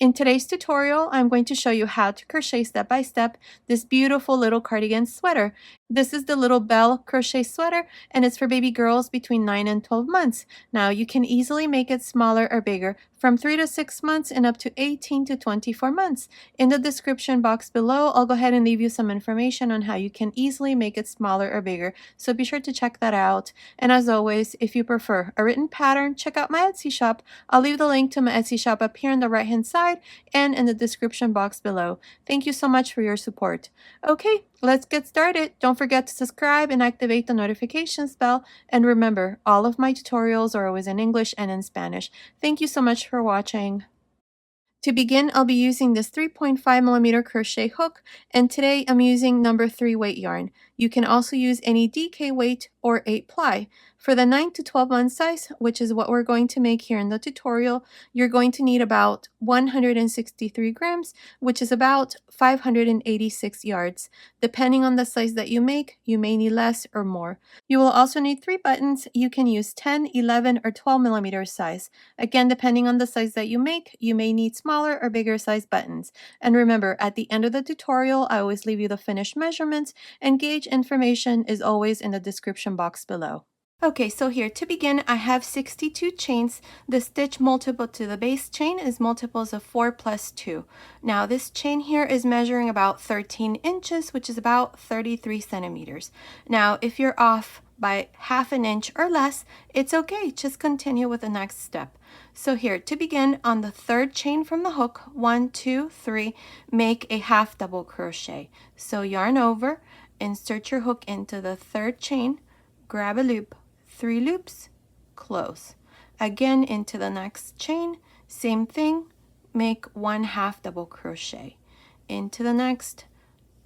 In today's tutorial, I'm going to show you how to crochet step by step this beautiful little cardigan sweater. This is the little Belle crochet sweater, and it's for baby girls between 9 and 12 months. Now, you can easily make it smaller or bigger from 3 to 6 months and up to 18 to 24 months. In the description box below, I'll go ahead and leave you some information on how you can easily make it smaller or bigger, so be sure to check that out. And as always, if you prefer a written pattern, check out my Etsy shop. I'll leave the link to my Etsy shop up here on the right hand side and in the description box below. Thank you so much for your support. Okay, let's get started. Don't forget to subscribe and activate the notifications bell. And remember, all of my tutorials are always in English and in Spanish. Thank you so much for watching. To begin, I'll be using this 3.5mm crochet hook, and today I'm using number 3 weight yarn. You can also use any DK weight or 8 ply. For the 9 to 12 month size, which is what we're going to make here in the tutorial, you're going to need about 163 grams, which is about 586 yards. Depending on the size that you make, you may need less or more. You will also need 3 buttons. You can use 10, 11, or 12mm size. Again, depending on the size that you make, you may need smaller or bigger size buttons. And remember, at the end of the tutorial, I always leave you the finished measurements, and gauge information is always in the description box below. Okay, so here to begin, I have 62 chains. The stitch multiple to the base chain is multiples of 4 plus 2. Now this chain here is measuring about 13 inches, which is about 33 centimeters. Now if you're off by half an inch or less, it's okay. Just continue with the next step. So here to begin, on the third chain from the hook, 1, 2, 3, make a half double crochet. So yarn over, insert your hook into the third chain, grab a loop, 3 loops, close. Again into the next chain, same thing, make 1 half double crochet. Into the next,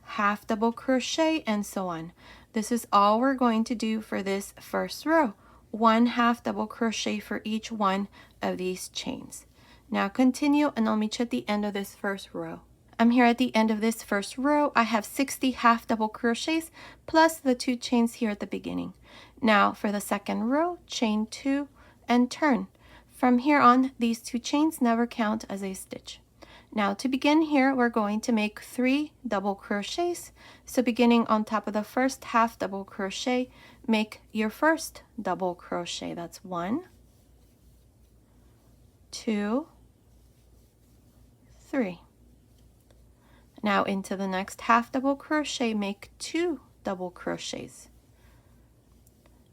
half double crochet, and so on. This is all we're going to do for this first row. 1 half double crochet for each one of these chains. Now continue, and I'll meet you at the end of this first row. I'm here at the end of this first row. I have 60 half double crochets plus the 2 chains here at the beginning. Now for the second row, chain 2 and turn. From here on, these 2 chains never count as a stitch. Now to begin here, we're going to make 3 double crochets. So beginning on top of the first half double crochet, make your first double crochet. That's 1, 2, 3. Now into the next half double crochet, make 2 double crochets.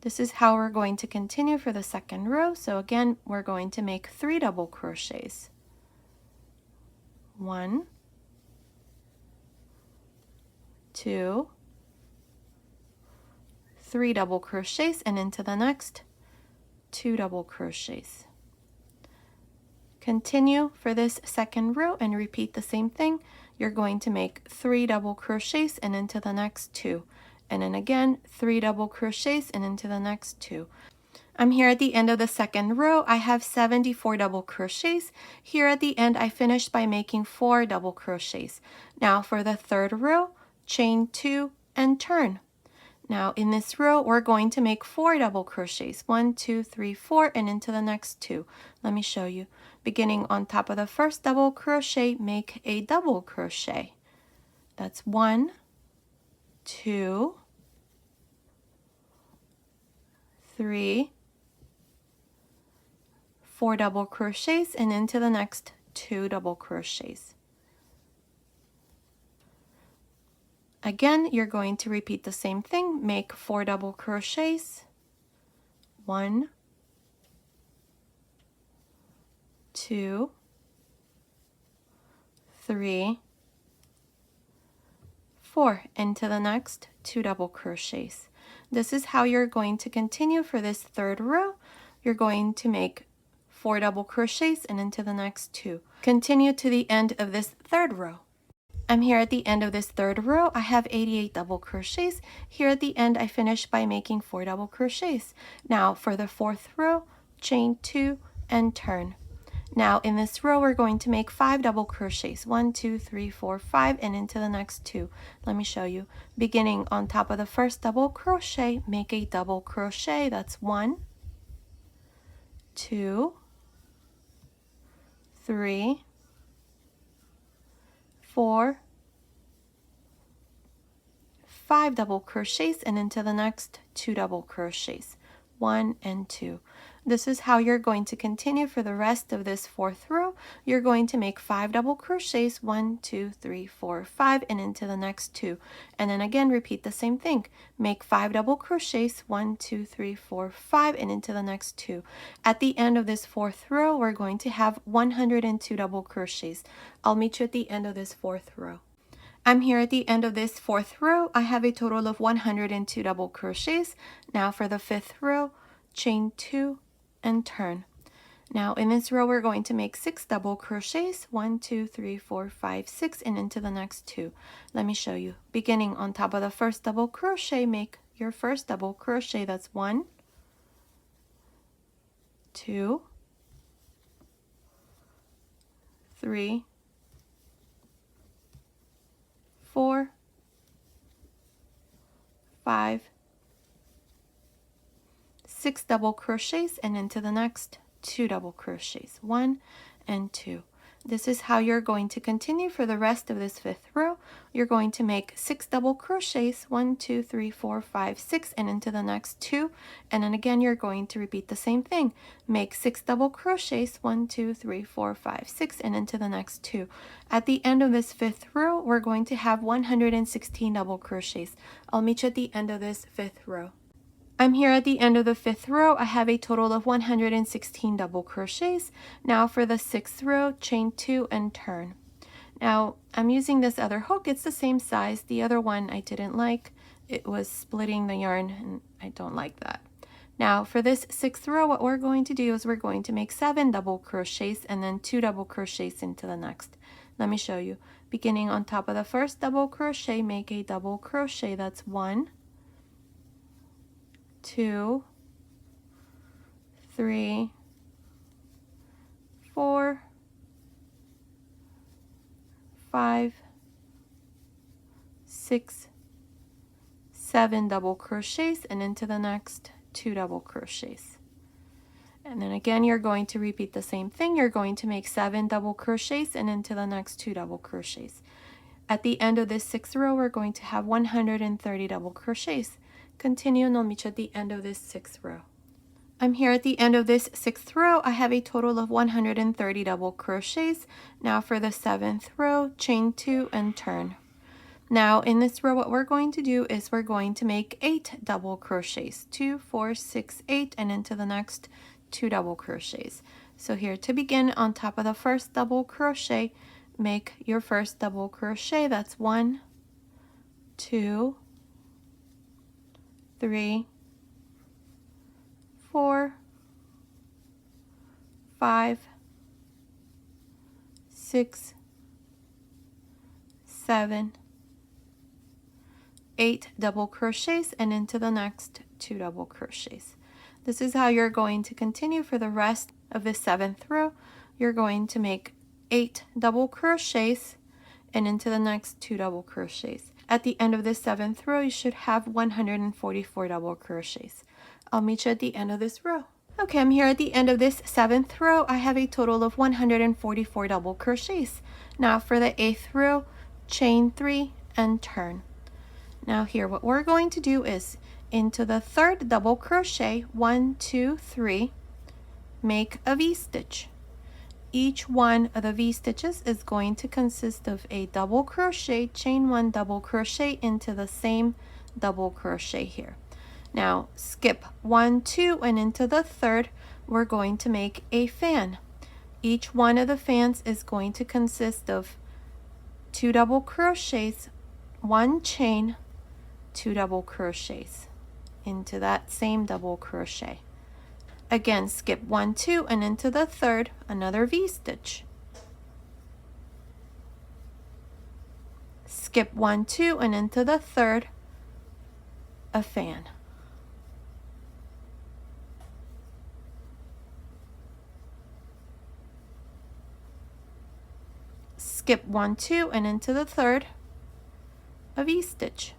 This is how we're going to continue for the second row. So again, we're going to make 3 double crochets. 1, 2, 3 double crochets, and into the next 2 double crochets. Continue for this second row and repeat the same thing. You're going to make 3 double crochets and into the next 2. And then again, 3 double crochets and into the next 2. I'm here at the end of the second row. I have 74 double crochets. Here at the end, I finished by making 4 double crochets. Now for the third row, chain 2 and turn. Now in this row, we're going to make 4 double crochets. 1, 2, 3, 4, and into the next 2. Let me show you. Beginning on top of the first double crochet, make a double crochet. That's 1, 2, 3, 4 double crochets, and into the next 2 double crochets. Again, you're going to repeat the same thing. Make 4 double crochets. 1, 2, 3, 4. Into the next 2 double crochets. This is how you're going to continue for this third row. You're going to make 4 double crochets and into the next 2. Continue to the end of this third row. I'm here at the end of this third row. I have 88 double crochets. Here at the end, I finished by making 4 double crochets. Now for the fourth row, chain 2 and turn. Now in this row, we're going to make 5 double crochets. 1, 2, 3, 4, 5, and into the next 2. Let me show you. Beginning on top of the first double crochet, make a double crochet. That's 1, 2, 3, 4, 5 double crochets, and into the next 2 double crochets, 1 and 2. This is how you're going to continue for the rest of this fourth row. You're going to make 5 double crochets, 1, 2, 3, 4, 5, and into the next 2. And then again, repeat the same thing. Make 5 double crochets, 1, 2, 3, 4, 5, and into the next 2. At the end of this fourth row, we're going to have 102 double crochets. I'll meet you at the end of this fourth row. I'm here at the end of this fourth row. I have a total of 102 double crochets. Now for the fifth row, chain 2 and turn. Now in this row, we're going to make 6 double crochets, 1, 2, 3, 4, 5, 6, and into the next 2. Let me show you. Beginning on top of the first double crochet, make your first double crochet. That's 1, 2, 3, 4, 5, 6 double crochets, and into the next 2 double crochets, 1 and 2. This is how you're going to continue for the rest of this fifth row. You're going to make 6 double crochets, 1, 2, 3, 4, 5, 6, and into the next 2. And then again, you're going to repeat the same thing. Make 6 double crochets, 1, 2, 3, 4, 5, 6, and into the next 2. At the end of this fifth row, we're going to have 116 double crochets. I'll meet you at the end of this fifth row. I'm here at the end of the fifth row. I have a total of 116 double crochets. Now for the sixth row, chain 2 and turn. Now I'm using this other hook. It's the same size. The other one I didn't like. It was splitting the yarn, and I don't like that. Now for this sixth row, what we're going to do is we're going to make 7 double crochets and then 2 double crochets into the next. Let me show you. Beginning on top of the first double crochet, make a double crochet. That's 1, 2, 3, 4, 5, 6, 7 double crochets, and into the next 2 double crochets. And then again, you're going to repeat the same thing. You're going to make 7 double crochets and into the next 2 double crochets. At the end of this sixth row, we're going to have 130 double crochets. Continue, and I'll meet you at the end of this sixth row. I'm here at the end of this sixth row. I have a total of 130 double crochets. Now for the seventh row, chain 2 and turn. Now in this row, what we're going to do is we're going to make 8 double crochets, 2, 4, 6, 8, and into the next 2 double crochets. So here to begin, on top of the first double crochet, make your first double crochet. That's 1, 2, 3, 4, 5, 6, 7, 8 double crochets, and into the next 2 double crochets. This is how you're going to continue for the rest of the seventh row. You're going to make 8 double crochets and into the next 2 double crochets. At the end of this seventh row, you should have 144 double crochets. I'll meet you at the end of this row. Okay, I'm here at the end of this seventh row. I have a total of 144 double crochets. Now for the eighth row, chain 3 and turn. Now here, what we're going to do is into the third double crochet, 1, 2, 3, make a V-stitch. Each one of the V-stitches is going to consist of a double crochet, chain 1 double crochet into the same double crochet here. Now skip 1, 2, and into the third, we're going to make a fan. Each one of the fans is going to consist of 2 double crochets, 1 chain, 2 double crochets into that same double crochet. Again, skip 1, 2, and into the third, another V-stitch. Skip 1, 2, and into the third, a fan. Skip 1, 2, and into the third, a V-stitch.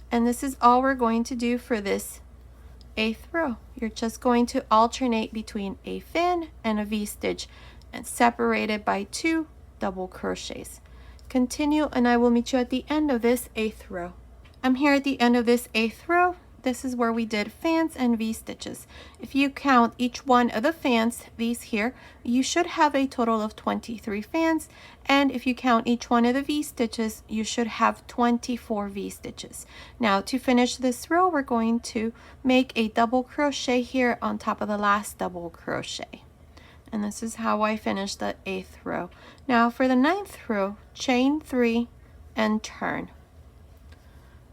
And this is all we're going to do for this eighth row. You're just going to alternate between a fan and a V-stitch and separate it by 2 double crochets. Continue, and I will meet you at the end of this 8th row. I'm here at the end of this 8th row. This is where we did fans and V-stitches. If you count each one of the fans, these here, you should have a total of 23 fans, and if you count each one of the V-stitches, you should have 24 V-stitches. Now to finish this row, we're going to make a double crochet here on top of the last double crochet. And this is how I finished the 8th row. Now for the 9th row, chain 3 and turn.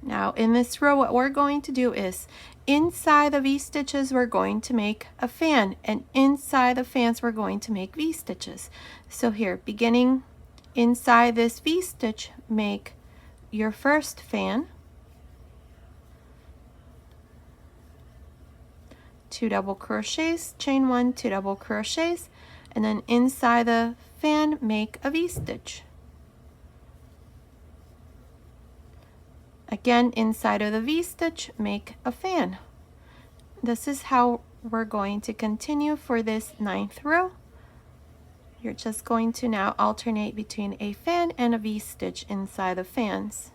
Now in this row, what we're going to do is inside the V-stitches, we're going to make a fan, and inside the fans, we're going to make V-stitches. So here, beginning inside this V-stitch, make your first fan, 2 double crochets, chain 1, 2 double crochets, and then inside the fan, make a V-stitch. Again, inside of the V-stitch, make a fan. This is how we're going to continue for this 9th row. You're just going to now alternate between a fan and a V-stitch inside the fans.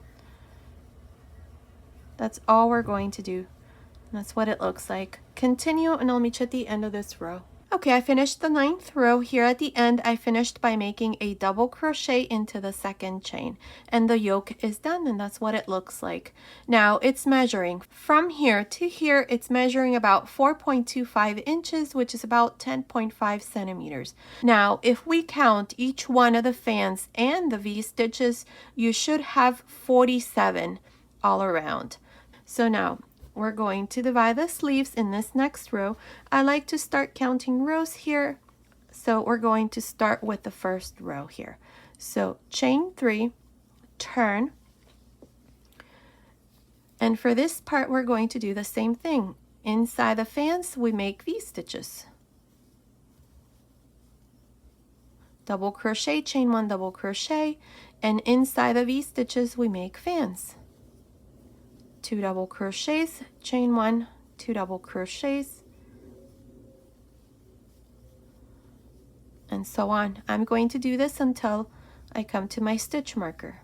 That's all we're going to do. That's what it looks like. Continue, and I'll meet you at the end of this row. Okay, I finished the 9th row. Here at the end, I finished by making a double crochet into the 2nd chain, and the yoke is done, and that's what it looks like. Now it's measuring from here to here. It's measuring about 4.25 inches, which is about 10.5 centimeters. Now if we count each one of the fans and the V-stitches, you should have 47 all around. So now we're going to divide the sleeves in this next row. I like to start counting rows here, so we're going to start with the first row here. So chain 3, turn, and for this part we're going to do the same thing. Inside the fans we make V-stitches, double crochet, chain 1, double crochet, and inside the V-stitches we make fans. 2 double crochets, chain 1, 2 double crochets, and so on. I'm going to do this until I come to my stitch marker.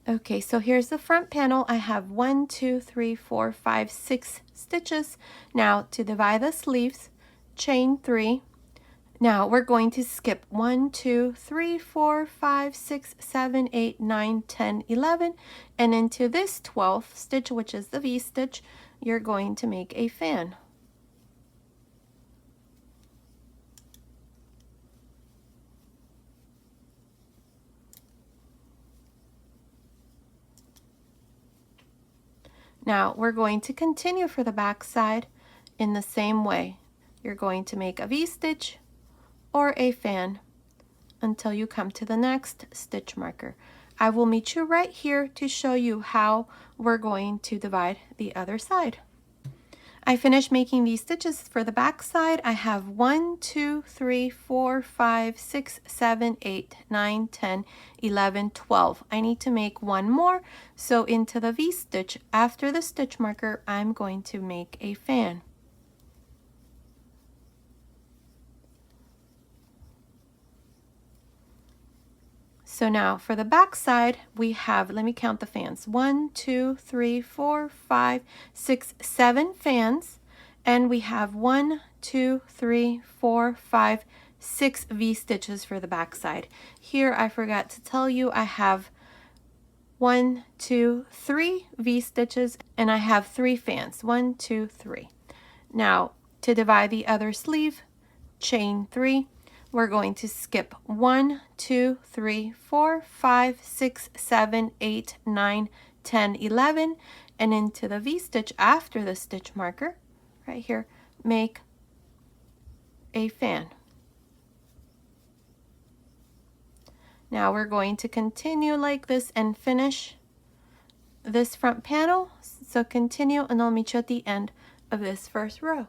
Okay, so here's the front panel. I have 1, 2, 3, 4, 5, 6 stitches. Now to divide the sleeves, chain 3. Now we're going to skip 1, 2, 3, 4, 5, 6, 7, 8, 9, 10, 11, and into this 12th stitch, which is the V-stitch, you're going to make a fan. Now we're going to continue for the back side in the same way. You're going to make a V-stitch or a fan until you come to the next stitch marker. I will meet you right here to show you how we're going to divide the other side. I finished making these stitches for the back side. I have 1, 2, 3, 4, 5, 6, 7, 8, 9, 10, 11, 12. I need to make one more. So into the V-stitch, after the stitch marker, I'm going to make a fan. So now for the back side, we have, let me count the fans, 1, 2, 3, 4, 5, 6, 7 fans, and we have 1, 2, 3, 4, 5, 6 V-stitches for the back side. Here I forgot to tell you I have 1, 2, 3 V-stitches, and I have 3 fans, 1, 2, 3. Now to divide the other sleeve, chain 3. We're going to skip 1, 2, 3, 4, 5, 6, 7, 8, 9, 10, 11, and into the V-stitch after the stitch marker, right here, make a fan. Now we're going to continue like this and finish this front panel. So continue and I'll meet you at the end of this first row.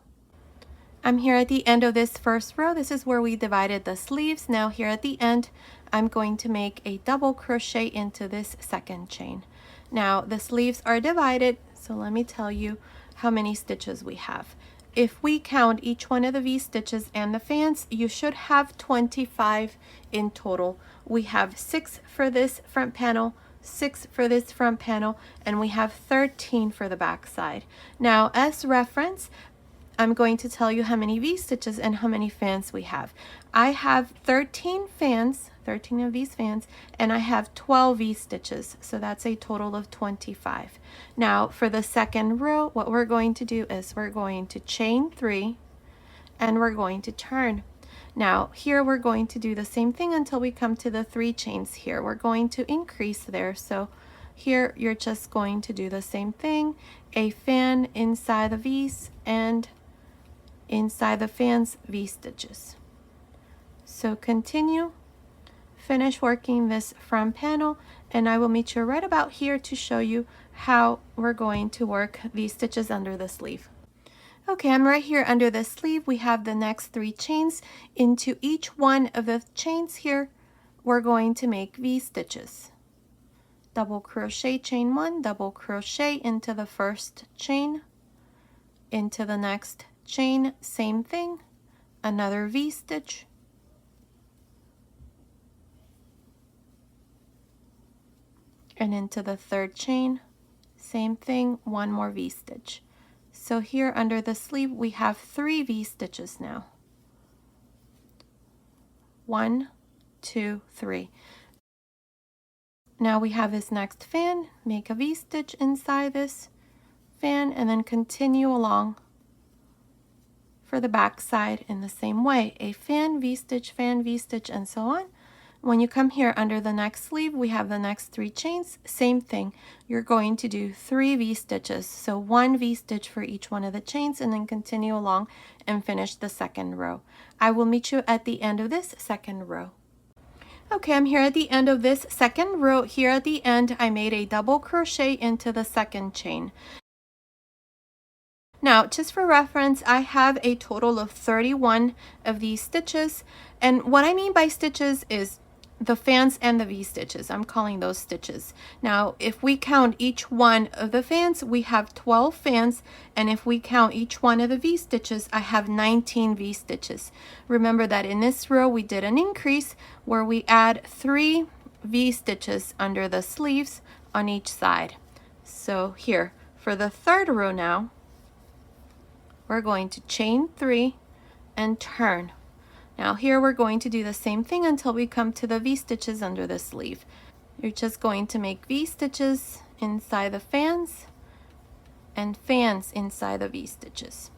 I'm here at the end of this first row. This is where we divided the sleeves. Now here at the end, I'm going to make a double crochet into this second chain. Now the sleeves are divided, so let me tell you how many stitches we have. If we count each one of the V stitches and the fans, you should have 25 in total. We have 6 for this front panel, 6 for this front panel, and we have 13 for the back side. Now as reference, I'm going to tell you how many V stitches and how many fans we have. I have 13 fans, 13 of these fans, and I have 12 V stitches, so that's a total of 25. Now for the second row, what we're going to do is we're going to chain 3 and we're going to turn. Now here we're going to do the same thing until we come to the 3 chains here. We're going to increase there, so here you're just going to do the same thing, a fan inside the V's and inside the fans V stitches. So continue, finish working this front panel, and I will meet you right about here to show you how we're going to work these stitches under the sleeve. Okay, I'm right here under the sleeve. We have the next 3 chains. Into each one of the chains here, we're going to make V stitches. Double crochet, chain 1, double crochet into the first chain, into the next chain, same thing, another V stitch, and into the third chain, same thing, one more V stitch. So here under the sleeve we have 3 V stitches now. 1, 2, 3. Now we have this next fan, make a V stitch inside this fan and then continue along for the back side in the same way, a fan, V stitch, and so on. When you come here under the next sleeve, we have the next 3 chains, same thing. You're going to do 3 V stitches, so 1 V stitch for each one of the chains, and then continue along and finish the second row. I will meet you at the end of this second row. Okay, I'm here at the end of this second row. Here at the end, I made a double crochet into the second chain. Now, just for reference, I have a total of 31 of these stitches, and what I mean by stitches is the fans and the V stitches. I'm calling those stitches. Now, if we count each one of the fans, we have 12 fans, and if we count each one of the V stitches, I have 19 V stitches. Remember that in this row, we did an increase where we add 3 V stitches under the sleeves on each side. So here, for the third row now, we're going to chain 3 and turn. Now here we're going to do the same thing until we come to the V stitches under the sleeve. You're just going to make V stitches inside the fans and fans inside the V stitches.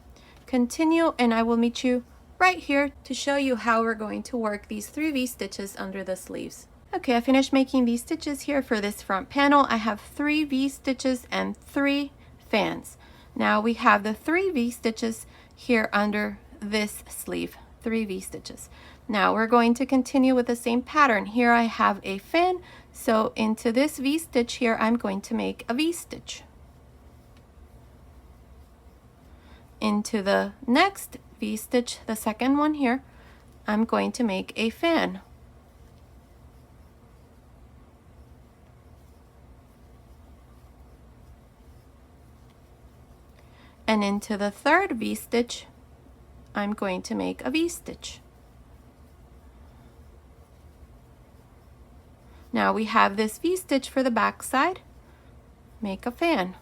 Continue and I will meet you right here to show you how we're going to work these 3 V stitches under the sleeves. Okay, I finished making these stitches here for this front panel. I have 3 V stitches and 3 fans. Now we have the 3 V stitches here under this sleeve, 3 V stitches. Now we're going to continue with the same pattern. Here I have a fan, so into this V stitch here, I'm going to make a V stitch. Into the next V stitch, the second one here, I'm going to make a fan. And into the third V stitch, I'm going to make a V stitch. Now we have this V stitch for the back side, make a fan.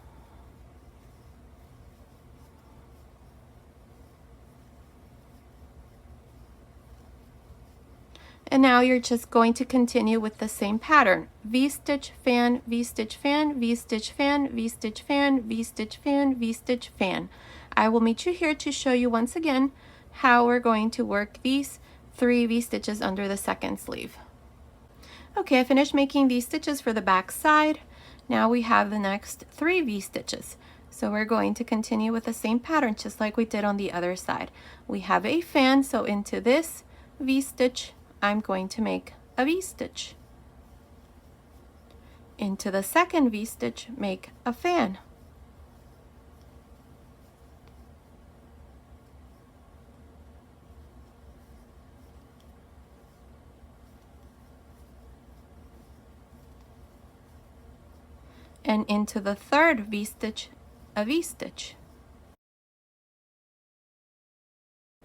And now you're just going to continue with the same pattern. V stitch, fan, V stitch, fan, V stitch, fan, V stitch, fan, V stitch, fan, V stitch, fan. I will meet you here to show you once again how we're going to work these 3 V stitches under the second sleeve. Okay, I finished making these stitches for the back side. Now we have the next 3 V stitches. So we're going to continue with the same pattern just like we did on the other side. We have a fan, so into this V stitch, I'm going to make a V stitch. Into the second V stitch, make a fan. into the third V-stitch, a V-stitch.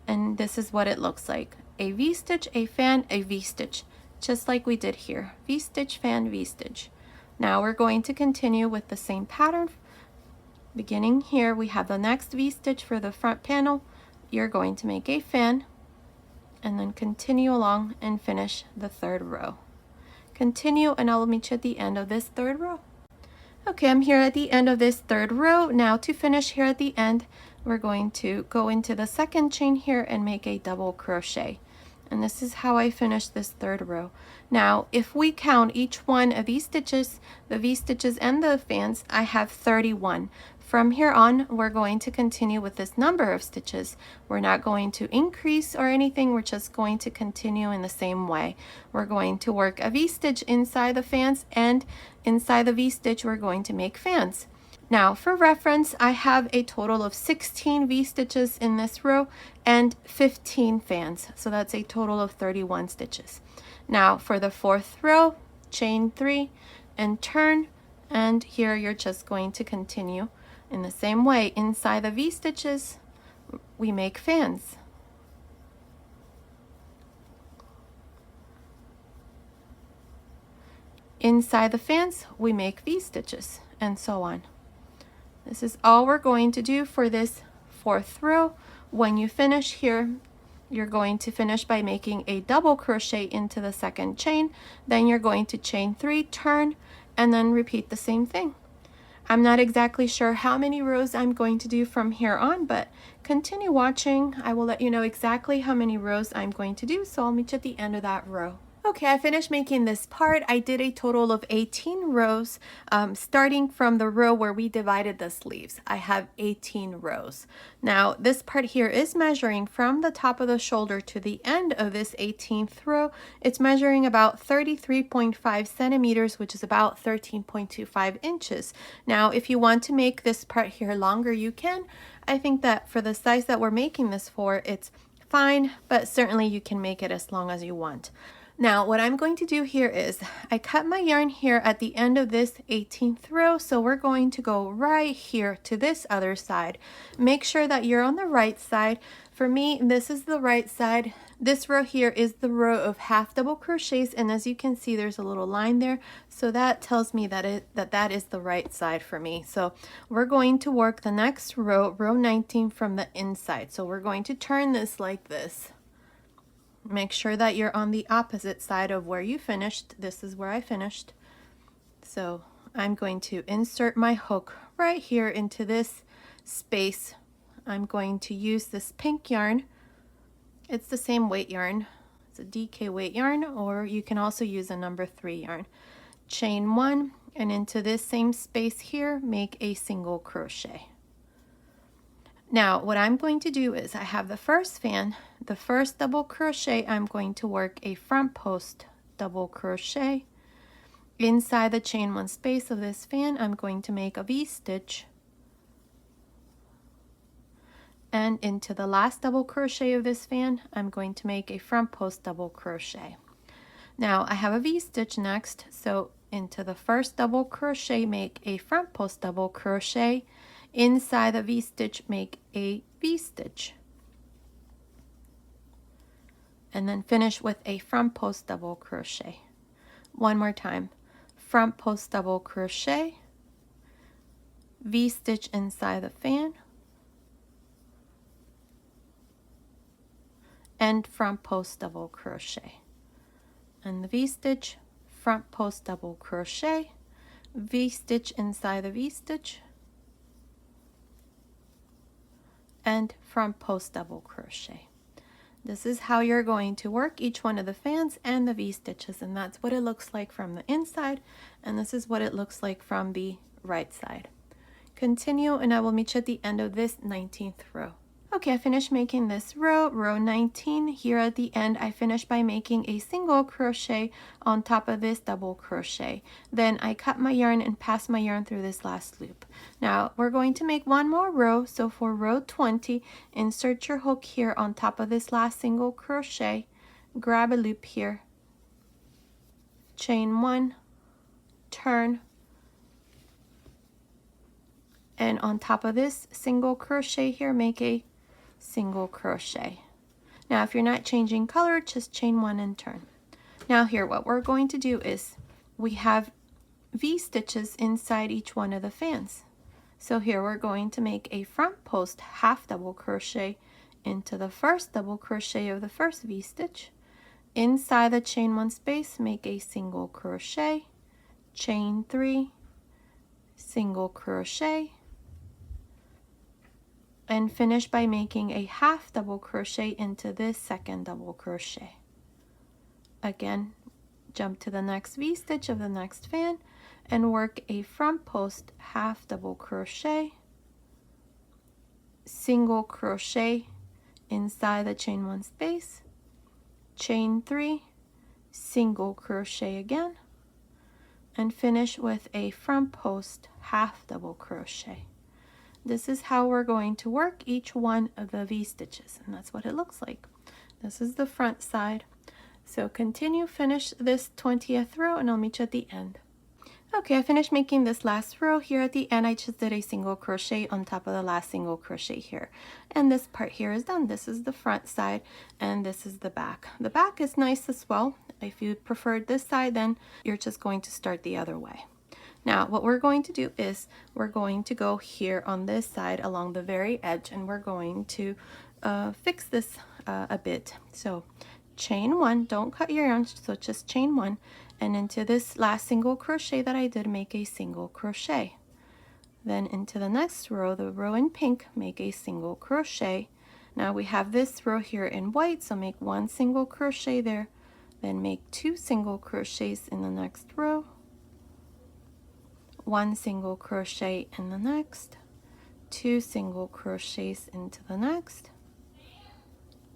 And this is what it looks like. A V-stitch, a fan, a V-stitch, just like we did here. V-stitch, fan, V-stitch. Now we're going to continue with the same pattern. Beginning here, we have the next V-stitch for the front panel. You're going to make a fan and then continue along and finish the third row. Continue and I'll meet you at the end of this third row. Okay, I'm here at the end of this third row. Now to finish here at the end, we're going to go into the second chain here and make a double crochet. And this is how I finish this third row. Now, if we count each one of these stitches, the V-stitches and the fans, I have 31. From here on, we're going to continue with this number of stitches. We're not going to increase or anything. We're just going to continue in the same way. We're going to work a V-stitch inside the fans, and inside the V-stitch, we're going to make fans. Now, for reference, I have a total of 16 V-stitches in this row and 15 fans. So that's a total of 31 stitches. Now, for the fourth row, chain 3 and turn, and here you're just going to continue in the same way. Inside the V-stitches, we make fans. Inside the fans, we make V-stitches, and so on. This is all we're going to do for this fourth row. When you finish here, you're going to finish by making a double crochet into the second chain. Then you're going to chain 3, turn, and then repeat the same thing. I'm not exactly sure how many rows I'm going to do from here on, but continue watching. I will let you know exactly how many rows I'm going to do, so I'll meet you at the end of that row. Okay, I finished making this part. I did a total of 18 rows, starting from the row where we divided the sleeves. I have 18 rows. Now, this part here is measuring from the top of the shoulder to the end of this 18th row. It's measuring about 33.5 centimeters, which is about 13.25 inches. Now, if you want to make this part here longer, you can. I think that for the size that we're making this for, it's fine, but certainly you can make it as long as you want. Now, what I'm going to do here is I cut my yarn here at the end of this 18th row, so we're going to go right here to this other side. Make sure that you're on the right side. For me, this is the right side. This row here is the row of half double crochets, and as you can see, there's a little line there, so that tells me that that is the right side for me. So we're going to work the next row, row 19, from the inside. So we're going to turn this like this. Make sure that you're on the opposite side of where you finished. This is where I finished. So I'm going to insert my hook right here into this space. I'm going to use this pink yarn. It's the same weight yarn. It's a DK weight yarn, or you can also use a number 3 yarn. Chain 1, and into this same space here, make a single crochet. Now, what I'm going to do is I have the first fan, the first double crochet, I'm going to work a front post double crochet. Inside the chain 1 space of this fan, I'm going to make a V-stitch. And into the last double crochet of this fan, I'm going to make a front post double crochet. Now, I have a V-stitch next, so into the first double crochet, make a front post double crochet. Inside the V-stitch, make a V-stitch. And then finish with a front post double crochet. One more time. Front post double crochet, V-stitch inside the fan, and front post double crochet. And the V-stitch, front post double crochet, V-stitch inside the V-stitch, and front post double crochet. This is how you're going to work each one of the fans and the V-stitches, and that's what it looks like from the inside, and this is what it looks like from the right side. Continue, and I will meet you at the end of this 19th row. Okay, I finished making this row, row 19. Here at the end, I finished by making a single crochet on top of this double crochet. Then I cut my yarn and passed my yarn through this last loop. Now, we're going to make one more row. So for row 20, insert your hook here on top of this last single crochet. Grab a loop here. Chain 1, turn, and on top of this single crochet here, make a single crochet. Now if you're not changing color, just chain 1 and turn. Now here, what we're going to do is we have V stitches inside each one of the fans. So here we're going to make a front post half double crochet into the first double crochet of the first V stitch. Inside the chain 1 space, make a single crochet, chain 3, single crochet, and finish by making a half double crochet into this second double crochet. Again, jump to the next V stitch of the next fan and work a front post half double crochet, single crochet inside the chain 1 space, chain 3, single crochet again, and finish with a front post half double crochet. This is how we're going to work each one of the V stitches, and that's what it looks like. This is the front side. So continue, finish this 20th row, and I'll meet you at the end. Okay, I finished making this last row. Here at the end, I just did a single crochet on top of the last single crochet here. And this part here is done. This is the front side, and this is the back. The back is nice as well. If you preferred this side, then you're just going to start the other way. Now, what we're going to do is we're going to go here on this side along the very edge, and we're going to fix this a bit. So chain 1, don't cut your yarn, so just chain 1, and into this last single crochet that I did, make a single crochet. Then into the next row, the row in pink, make a single crochet. Now we have this row here in white, so make 1 single crochet there, then make 2 single crochets in the next row, 1 single crochet in the next, 2 single crochets into the next,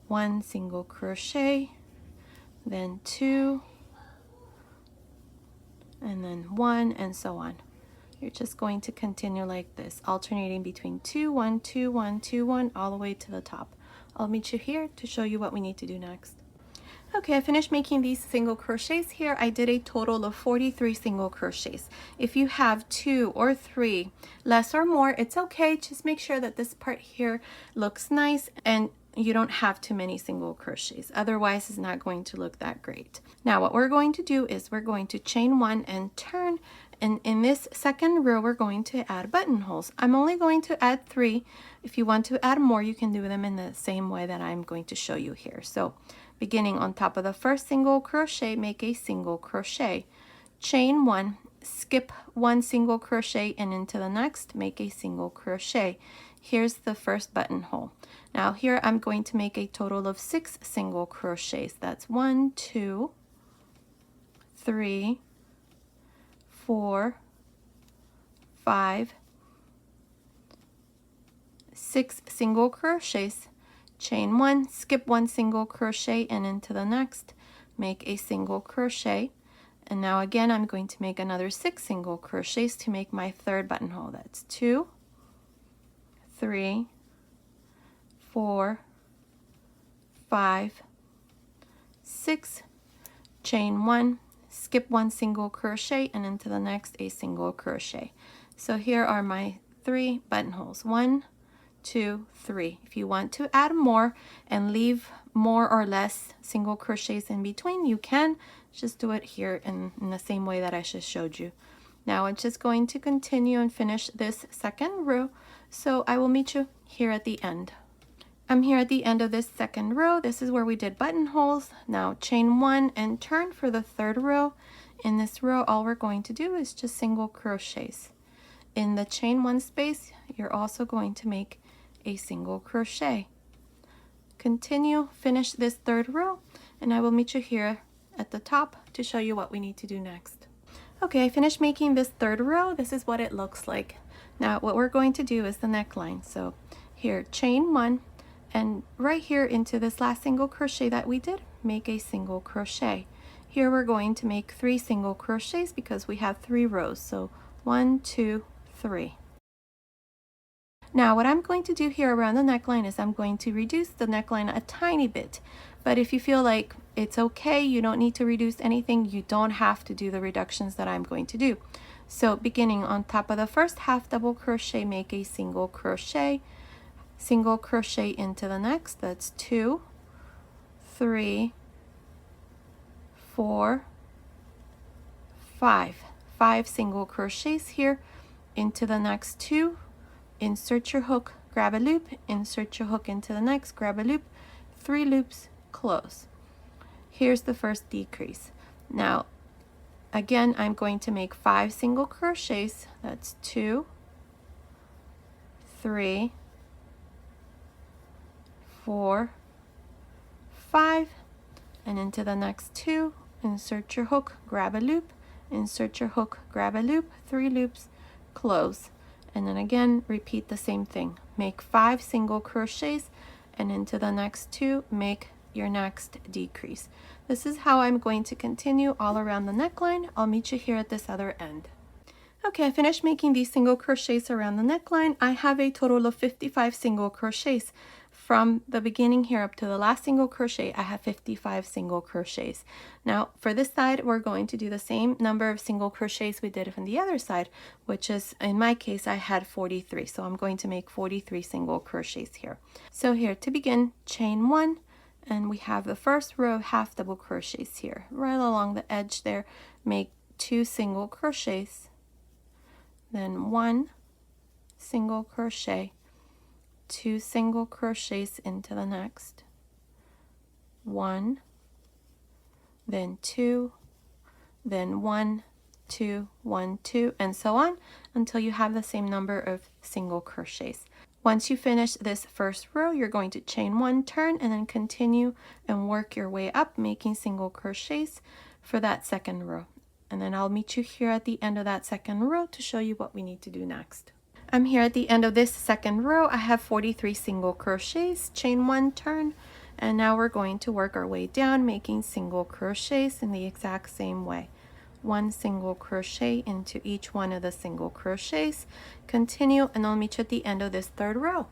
1 single crochet, then 2, and then 1, and so on. You're just going to continue like this, alternating between 2, 1, 2, 1, 2, 1, all the way to the top. I'll meet you here to show you what we need to do next. Okay, I finished making these single crochets here. I did a total of 43 single crochets. If you have 2 or 3, less or more, it's okay. Just make sure that this part here looks nice and you don't have too many single crochets. Otherwise, it's not going to look that great. Now, what we're going to do is we're going to chain 1 and turn. And in this second row, we're going to add buttonholes. I'm only going to add 3. If you want to add more, you can do them in the same way that I'm going to show you here. So beginning on top of the first single crochet, make a single crochet. Chain 1, skip 1 single crochet, and into the next, make a single crochet. Here's the first buttonhole. Now here I'm going to make a total of 6 single crochets. That's 1, 2, 3, 4, 5, 6 single crochets. Chain 1, skip 1 single crochet, and into the next, make a single crochet. And now again, I'm going to make another 6 single crochets to make my third buttonhole. That's 2, 3, 4, 5, 6, chain 1, skip 1 single crochet, and into the next a single crochet. So here are my 3 buttonholes. 1, 2, 3. If you want to add more and leave more or less single crochets in between, you can just do it here in the same way that I just showed you. Now I'm just going to continue and finish this second row, so I will meet you here at the end. I'm here at the end of this second row. This is where we did buttonholes. Now chain 1 and turn for the third row. In this row, all we're going to do is just single crochets. In the chain 1 space, you're also going to make a single crochet. Continue, finish this third row, and I will meet you here at the top to show you what we need to do next. Okay, I finished making this third row. This is what it looks like. Now what we're going to do is the neckline. So here, chain 1, and right here into this last single crochet that we did, make a single crochet. Here we're going to make 3 single crochets because we have 3 rows. So 1, 2, 3. Now what I'm going to do here around the neckline is I'm going to reduce the neckline a tiny bit. But if you feel like it's okay, you don't need to reduce anything, you don't have to do the reductions that I'm going to do. So beginning on top of the first half double crochet, make a single crochet into the next. That's 2, 3, 4, 5 single crochets here into the next 2, insert your hook, grab a loop, insert your hook into the next, grab a loop, 3 loops, close. Here's the first decrease. Now again, I'm going to make 5 single crochets. That's 2, 3, 4, 5, and into the next 2, insert your hook, grab a loop, insert your hook, grab a loop, 3 loops, close. And then again, repeat the same thing. Make 5 single crochets, and into the next 2, make your next decrease. This is how I'm going to continue all around the neckline. I'll meet you here at this other end. Okay, I finished making these single crochets around the neckline. I have a total of 55 single crochets. From the beginning here up to the last single crochet, I have 55 single crochets. Now for this side, we're going to do the same number of single crochets we did from the other side, which is, in my case, I had 43. So I'm going to make 43 single crochets here. So here to begin, chain 1, and we have the first row of half double crochets here. Right along the edge there, make 2 single crochets, then 1 single crochet, 2 single crochets into the next, 1, then 2, then 1, 2, 1, 2, and so on until you have the same number of single crochets. Once you finish this first row, you're going to chain 1, turn, and then continue and work your way up, making single crochets for that second row. And then I'll meet you here at the end of that second row to show you what we need to do next. I'm here at the end of this second row. I have 43 single crochets, chain 1, turn, and now we're going to work our way down, making single crochets in the exact same way. 1 single crochet into each one of the single crochets. Continue, and I'll meet you at the end of this third row.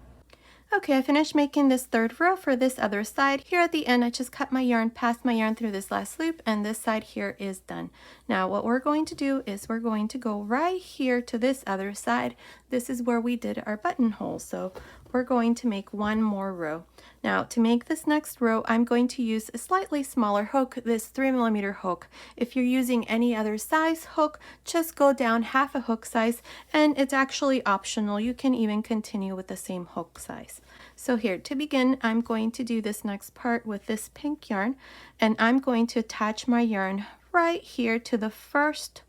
Okay, I finished making this third row for this other side. Here at the end, I just cut my yarn, passed my yarn through this last loop, and this side here is done. Now, what we're going to do is we're going to go right here to this other side. This is where we did our buttonhole, so we're going to make 1 more row. Now, to make this next row, I'm going to use a slightly smaller hook, this 3mm hook. If you're using any other size hook, just go down half a hook size, and it's actually optional. You can even continue with the same hook size. So here, to begin, I'm going to do this next part with this pink yarn, and I'm going to attach my yarn right here to the first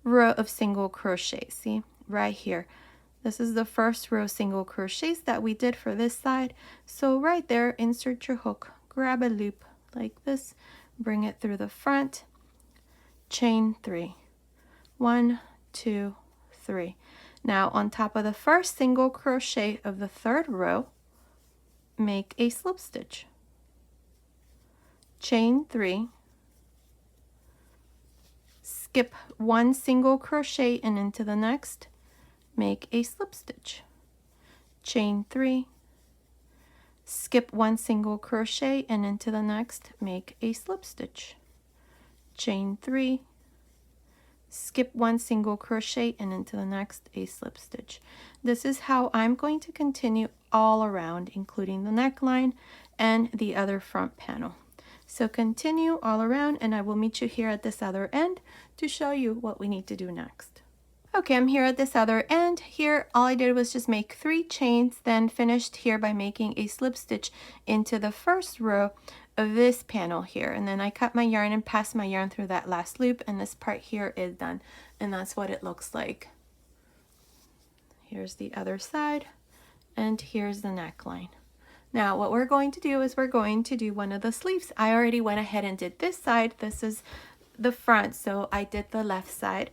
row of single crochet. See, right here. This is the first row single crochets that we did for this side. So right there, insert your hook, grab a loop like this, bring it through the front, chain 3. 1, 2, 3. Now on top of the first single crochet of the third row, make a slip stitch. Chain 3. Skip 1 single crochet and into the next, make a slip stitch. Chain 3. Skip 1 single crochet and into the next, make a slip stitch. Chain 3. Skip 1 single crochet and into the next, a slip stitch. This is how I'm going to continue all around, including the neckline and the other front panel. So continue all around, and I will meet you here at this other end to show you what we need to do next. Okay, I'm here at this other end. Here, all I did was just make 3 chains, then finished here by making a slip stitch into the first row of this panel here. And then I cut my yarn and passed my yarn through that last loop, and this part here is done. And that's what it looks like. Here's the other side, and here's the neckline. Now, what we're going to do is we're going to do one of the sleeves. I already went ahead and did this side. This is the front, so I did the left side.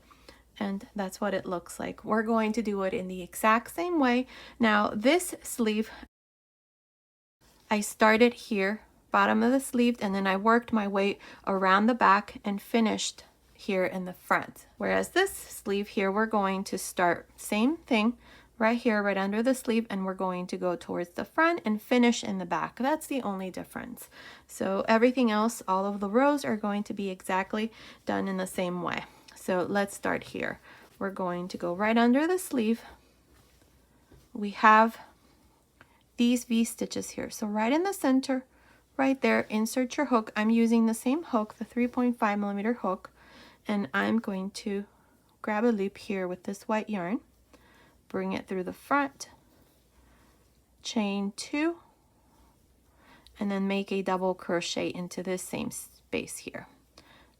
And that's what it looks like. We're going to do it in the exact same way. Now this sleeve, I started here, bottom of the sleeve, and then I worked my way around the back and finished here in the front. Whereas this sleeve here, we're going to start same thing right here, right under the sleeve, and we're going to go towards the front and finish in the back. That's the only difference. So everything else, all of the rows are going to be exactly done in the same way. So let's start here. we're going to go right under the sleeve. We have these V stitches here. So right in the center, right there, insert your hook. I'm using the same hook, the 3.5mm hook, and I'm going to grab a loop here with this white yarn, bring it through the front, chain 2, and then make a double crochet into this same space here.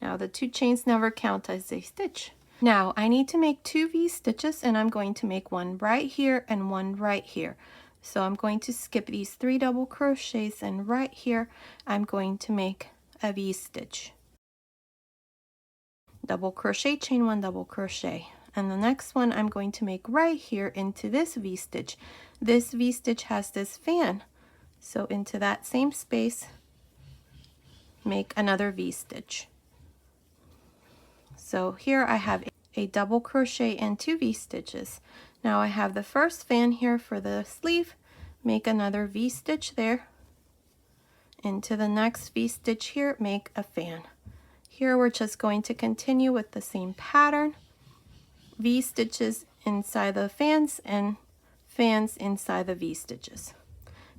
Now the 2 chains never count as a stitch. Now I need to make 2 V stitches, and I'm going to make one right here and one right here. So I'm going to skip these 3 double crochets, and right here I'm going to make a V stitch. Double crochet, chain 1, double crochet. And the next one I'm going to make right here into this V stitch. This V stitch has this fan. So into that same space, make another V stitch. So here I have a double crochet and 2 V stitches. Now I have the first fan here for the sleeve, make another V stitch there. Into the next V stitch here, make a fan. Here we're just going to continue with the same pattern. V stitches inside the fans and fans inside the V stitches.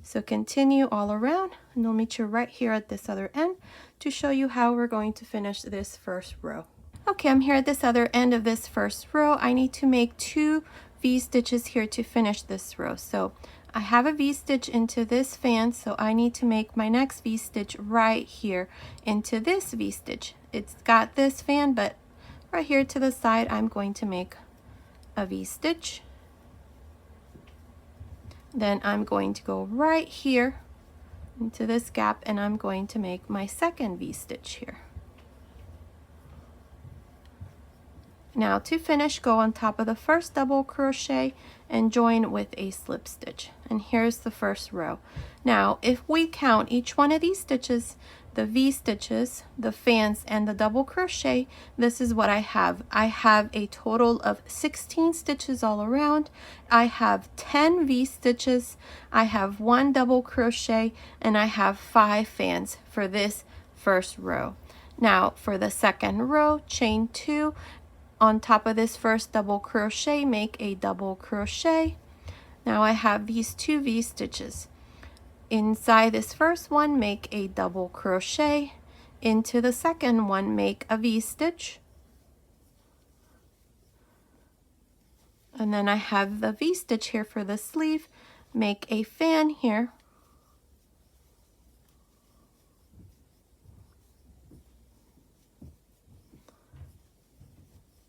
So continue all around, and I'll meet you right here at this other end to show you how we're going to finish this first row. Okay, I'm here at this other end of this first row. I need to make 2 V stitches here to finish this row. So I have a V stitch into this fan, so I need to make my next V stitch right here into this V stitch. It's got this fan, but right here to the side, I'm going to make a V stitch. Then I'm going to go right here into this gap, and I'm going to make my second V stitch here. Now to finish, go on top of the first double crochet and join with a slip stitch. And here's the first row. Now if we count each one of these stitches, the V stitches, the fans, and the double crochet, this is what I have. I have a total of 16 stitches all around. I have 10 V stitches, I have 1 double crochet, and I have 5 fans for this first row. Now for the second row, chain 2. On top of this first double crochet, make a double crochet. Now I have these 2 V stitches. Inside this first one, make a double crochet. Into the second one, make a V stitch. And then I have the V stitch here for the sleeve. Make a fan here.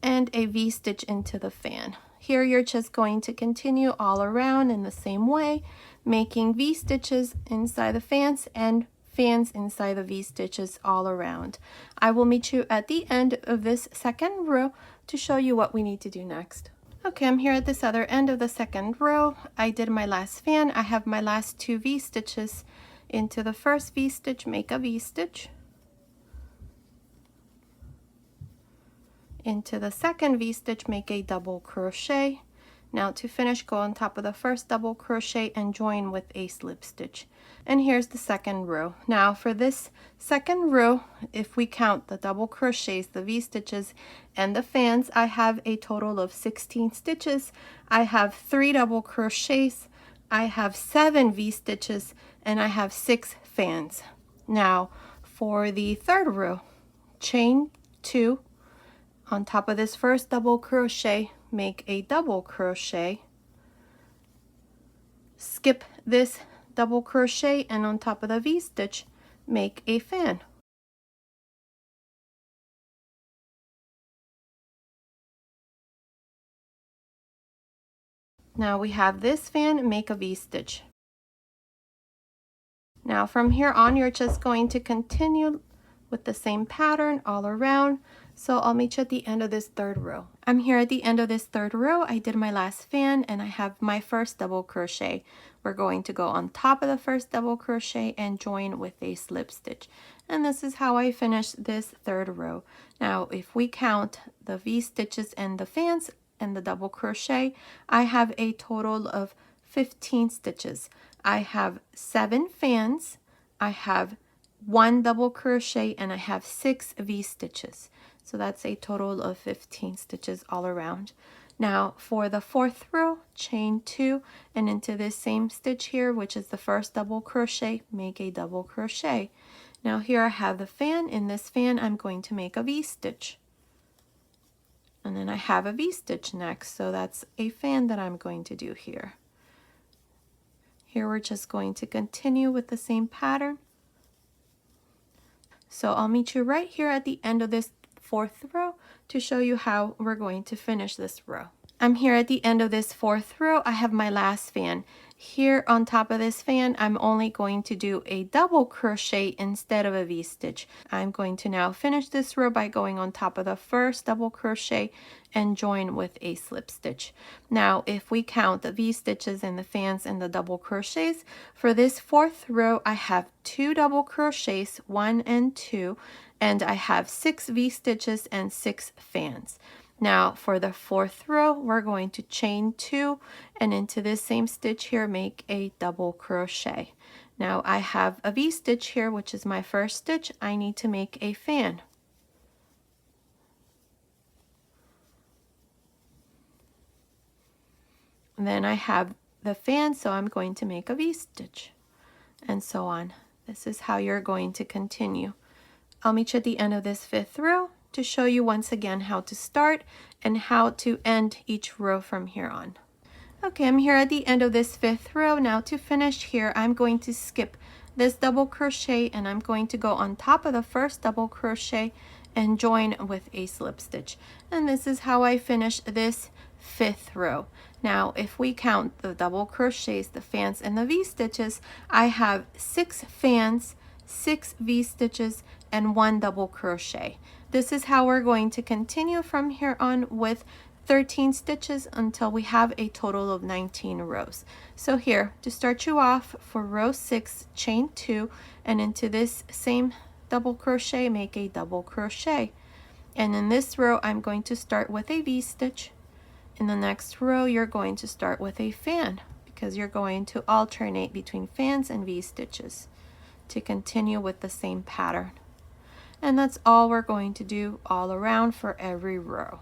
And a V stitch into the fan. Here you're just going to continue all around in the same way, making V stitches inside the fans and fans inside the V stitches all around. I will meet you at the end of this second row to show you what we need to do next. Okay, I'm here at this other end of the second row. I did my last fan. I have my last 2 V stitches. Into the first V stitch, make a V stitch. Into the second V stitch, make a double crochet. Now to finish, go on top of the first double crochet and join with a slip stitch. And here's the second row. Now for this second row, if we count the double crochets, the V stitches, and the fans, I have a total of 16 stitches. I have 3 double crochets, I have 7 V stitches, and I have 6 fans. Now for the third row, chain 2. On top of this first double crochet, make a double crochet, skip this double crochet, and on top of the V stitch, make a fan. Now we have this fan, make a V stitch. Now from here on, you're just going to continue with the same pattern all around. So I'll meet you at the end of this third row. I'm here at the end of this third row. I did my last fan and I have my first double crochet. We're going to go on top of the first double crochet and join with a slip stitch. And this is how I finish this third row. Now if we count the V stitches and the fans and the double crochet, I have a total of 15 stitches. I have 7 fans, I have 1 double crochet, and I have 6 V stitches. So that's a total of 15 stitches all around. Now for the fourth row, chain 2 and into this same stitch here, which is the first double crochet, make a double crochet. Now here I have the fan. In this fan I'm going to make a V-stitch. And then I have a V-stitch next, so that's a fan that I'm going to do here. Here we're just going to continue with the same pattern. So I'll meet you right here at the end of this fourth row to show you how we're going to finish this row. I'm here at the end of this fourth row. I have my last fan. Here on top of this fan, I'm only going to do a double crochet instead of a V-stitch. I'm going to now finish this row by going on top of the first double crochet and join with a slip stitch. Now, if we count the V-stitches and the fans and the double crochets, for this fourth row, I have 2 double crochets, 1 and 2, and I have 6 V-stitches and 6 fans. Now for the fourth row, we're going to chain 2 and into this same stitch here, make a double crochet. Now I have a V-stitch here, which is my first stitch. I need to make a fan. And then I have the fan, so I'm going to make a V-stitch, and so on. This is how you're going to continue. I'll meet you at the end of this fifth row to show you once again how to start and how to end each row from here on. Okay, I'm here at the end of this fifth row. Now to finish here, I'm going to skip this double crochet and I'm going to go on top of the first double crochet and join with a slip stitch. And this is how I finish this fifth row. Now if we count the double crochets, the fans, and the V-stitches, I have 6 fans, 6 V-stitches, and 1 double crochet. This is how we're going to continue from here on with 13 stitches until we have a total of 19 rows. So here, to start you off, for row 6, chain 2, and into this same double crochet, make a double crochet. And in this row, I'm going to start with a V-stitch. In the next row, you're going to start with a fan, because you're going to alternate between fans and V-stitches to continue with the same pattern. And that's all we're going to do all around for every row.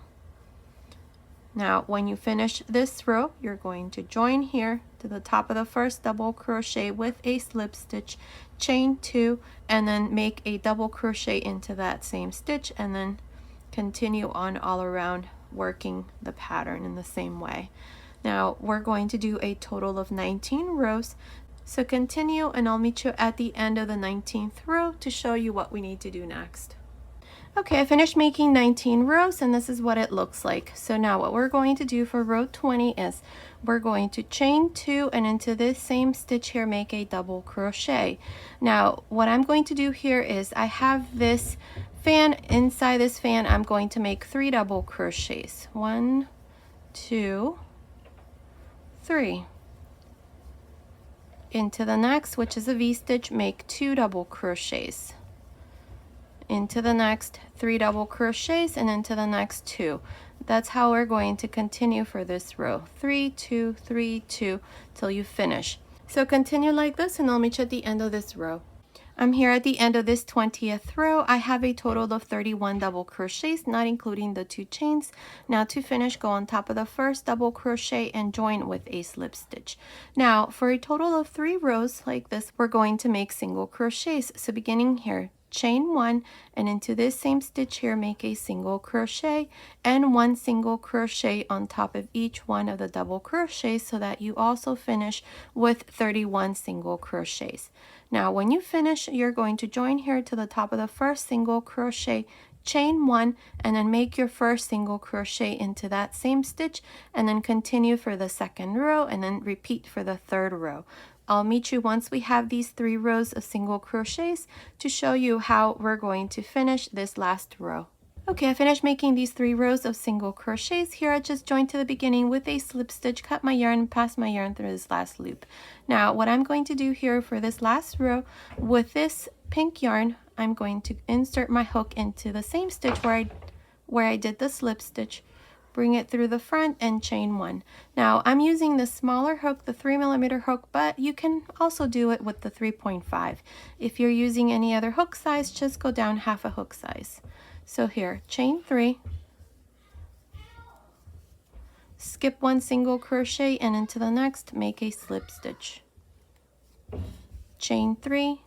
Now when you finish this row, you're going to join here to the top of the first double crochet with a slip stitch, chain 2, and then make a double crochet into that same stitch, and then continue on all around working the pattern in the same way. Now we're going to do a total of 19 rows. So continue and I'll meet you at the end of the 19th row to show you what we need to do next. Okay, I finished making 19 rows and this is what it looks like. So now what we're going to do for row 20 is we're going to chain 2 and into this same stitch here make a double crochet. Now what I'm going to do here is I have this fan. Inside this fan I'm going to make 3 double crochets. 1, 2, 3. Into the next, which is a V-stitch, make 2 double crochets. Into the next, 3 double crochets, and into the next 2. That's how we're going to continue for this row. 3, 2, 3, 2 till you finish. So continue like this and I'll meet you at the end of this row. I'm here at the end of this 20th row. I have a total of 31 double crochets, not including the 2 chains. Now to finish, go on top of the first double crochet and join with a slip stitch. Now for a total of 3 rows like this, we're going to make single crochets. So beginning here, chain 1 and into this same stitch here make a single crochet and 1 single crochet on top of each one of the double crochets so that you also finish with 31 single crochets. Now when you finish, you're going to join here to the top of the first single crochet, chain 1, and then make your first single crochet into that same stitch, and then continue for the second row and then repeat for the third row. I'll meet you once we have these 3 rows of single crochets to show you how we're going to finish this last row. Okay, I finished making these 3 rows of single crochets. Here I just joined to the beginning with a slip stitch, cut my yarn, and pass my yarn through this last loop. Now what I'm going to do here for this last row, with this pink yarn, I'm going to insert my hook into the same stitch where I did the slip stitch, bring it through the front and chain 1. Now I'm using the smaller hook, the 3mm hook, but you can also do it with the 3.5. If you're using any other hook size, just go down half a hook size. So here, chain 3, skip 1 single crochet and into the next make a slip stitch. Chain 3,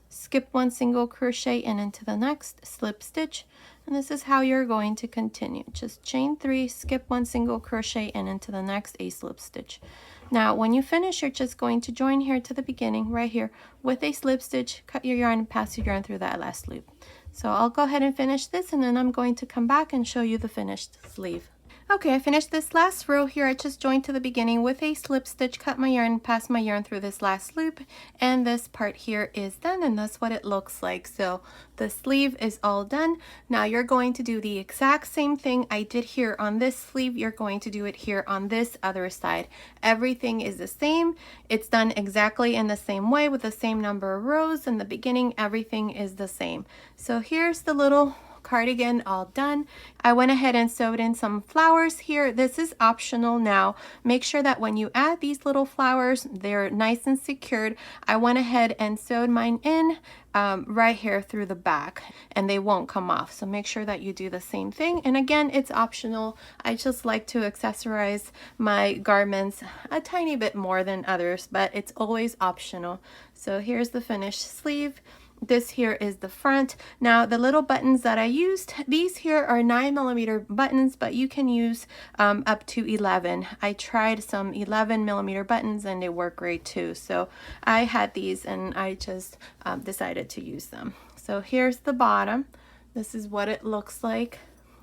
skip 1 single crochet and into the next slip stitch, and this is how you're going to continue. Just chain 3, skip 1 single crochet and into the next a slip stitch. Now when you finish, you're just going to join here to the beginning right here with a slip stitch, cut your yarn and pass your yarn through that last loop. So I'll go ahead and finish this, and then I'm going to come back and show you the finished sleeve. Okay, I finished this last row here. I just joined to the beginning with a slip stitch, cut my yarn, pass my yarn through this last loop, and this part here is done, and that's what it looks like. So the sleeve is all done. Now you're going to do the exact same thing I did here on this sleeve. You're going to do it here on this other side. Everything is the same. It's done exactly in the same way with the same number of rows. In the beginning, everything is the same. So here's the little cardigan all done. I went ahead and sewed in some flowers here. This is optional. Now make sure that when you add these little flowers, they're nice and secured. I went ahead and sewed mine in right here through the back, and they won't come off. So make sure that you do the same thing. And again, it's optional. I just like to accessorize my garments a tiny bit more than others, but it's always optional. So here's the finished sleeve. This here is the front. Now the little buttons that I used, these here are 9mm buttons, but you can use up to 11. I tried some 11mm buttons and they work great too. So I had these and I just decided to use them. So here's the bottom. This is what it looks like.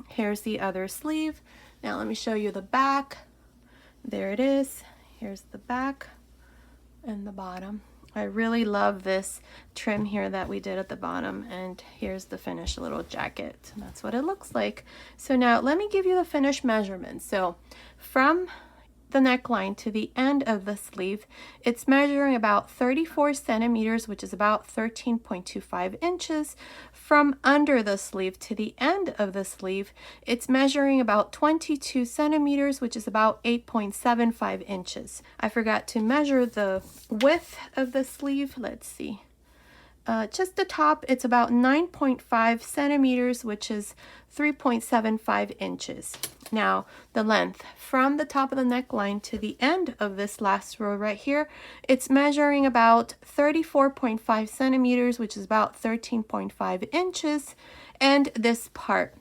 Here's the other sleeve. Now let me show you the back. There it is. Here's the back and the bottom. I really love this trim here that we did at the bottom, and here's the finished little jacket. That's what it looks like. So now let me give you the finished measurements. So from the neckline to the end of the sleeve, it's measuring about 34 centimeters, which is about 13.25 inches. From under the sleeve to the end of the sleeve, it's measuring about 22 centimeters, which is about 8.75 inches. I forgot to measure the width of the sleeve. Let's see. Just the top, it's about 9.5 centimeters, which is 3.75 inches. Now, the length from the top of the neckline to the end of this last row right here, it's measuring about 34.5 centimeters, which is about 13.5 inches. And this part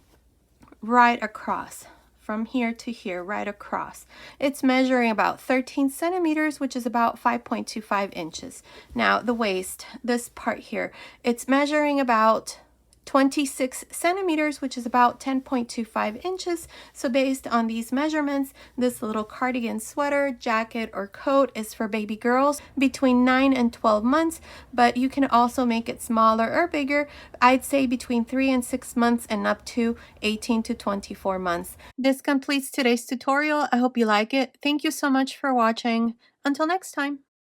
right across, from here to here, right across, it's measuring about 13 centimeters, which is about 5.25 inches. Now the waist, this part here, it's measuring about 26 centimeters, which is about 10.25 inches. So based on these measurements, this little cardigan sweater, jacket, or coat is for baby girls between 9 and 12 months, but you can also make it smaller or bigger. I'd say between 3 and 6 months and up to 18 to 24 months. This completes today's tutorial. I hope you like it. Thank you so much for watching. Until next time.